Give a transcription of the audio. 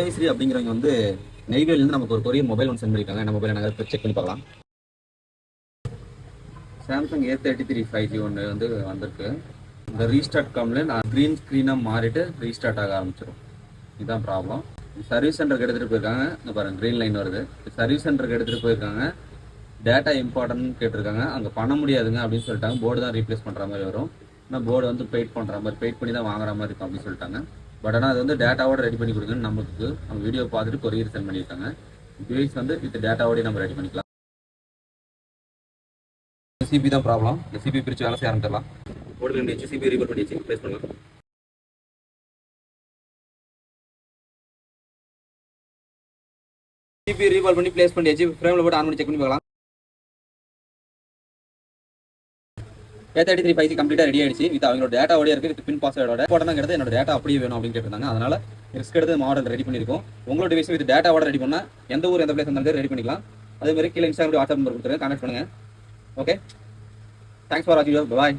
விஜயஸ்ரீ அப்படிங்கிறவங்க வந்து நெய்வேலியிலேருந்து நமக்கு ஒரு கொரியர் மொபைல் ஒன்று சென்ட் பண்ணியிருக்காங்க. நம்ம மொபைல் நாங்கள் செக் பண்ணி பார்க்கலாம். சாம்சங் A33 5G ஒன்று வந்து வந்திருக்கு. இந்த ரீஸ்டார்ட் காமில் நான் க்ரீன் ஸ்க்ரீனாக மாறிட்டு ரீஸ்டார்ட் ஆக ஆரம்பிச்சிடும். இதுதான் ப்ராப்ளம். சர்வீஸ் சென்டருக்கு எடுத்துகிட்டு போயிருக்காங்க. இந்த பாருங்கள் க்ரீன் லைன் வருது. சர்வீஸ் சென்டருக்கு எடுத்துகிட்டு போயிருக்காங்க. டேட்டா இம்பார்ட்டன்ட்னு கேட்டிருக்காங்க. அங்கே பண்ண முடியாதுங்க அப்படின்னு சொல்லிட்டாங்க. போர்டு தான் ரீப்ளேஸ் பண்ணுற மாதிரி வரும். ஆனால் போர்டு வந்து பெயிட் பண்ணுற மாதிரி பெயிட் பண்ணி தான் வாங்குற மாதிரி இருக்கும் அப்படின்னு சொல்லிட்டாங்க. பட் ஆனால் அது வந்து டேட்டாவோட ரெடி பண்ணி கொடுங்கன்னு நமக்கு நம்ம வீடியோ பார்த்துட்டு கொரியர் சென்ட் பண்ணியிருக்காங்க. டிவைஸ் வந்து வித் டேட்டாவோடய நம்ம ரெடி பண்ணிக்கலாம். சிபி தான் ப்ராப்ளம். இந்த சிபி பிரித்து வேலை செய்ய ஆரம்பிச்சிடலாம். போர்டு பண்ணிச்சு, சிபி ரீபோர்ட் பண்ணிச்சு, ப்ளேஸ் பண்ணலாம். சிபி ரீபால் பண்ணி ப்ளேஸ் பண்ணியாச்சு. ஃப்ரேமில் போட்டு ஆன் பண்ணி செக் பண்ணி பார்க்கலாம். A33 5G கம்ப்ளீட்டாக ரெடி ஆயிடுச்சு. வித் அவங்களோட டேட்டாவோட இருக்குது. வித் பின் பாஸ்வேர்டோட போட்டோங்கிறது என்னோட டேட்டா அப்படியே வேணும் அப்படின்னு கேட்டிருந்தாங்க. அதனால ரிஸ்க் எடுத்து மாடல் ரெடி பண்ணியிருக்கோம். உங்களோட டிவைஸ் வித் டேட்டாவோட ரெடி பண்ணால் எந்த ஊர் எந்த பிளேஸ் இருந்தாலும் ரெடி பண்ணிக்கலாம். அதே மாதிரி கீழே இன்ஸ்டாகிராம் வாட்ஸ்அப் நம்பர் கொடுத்துருங்க, கான்டாக்ட் பண்ணுங்கள். ஓகே, தேங்க்ஸ் ஃபார் வாட்சிங். பாய்.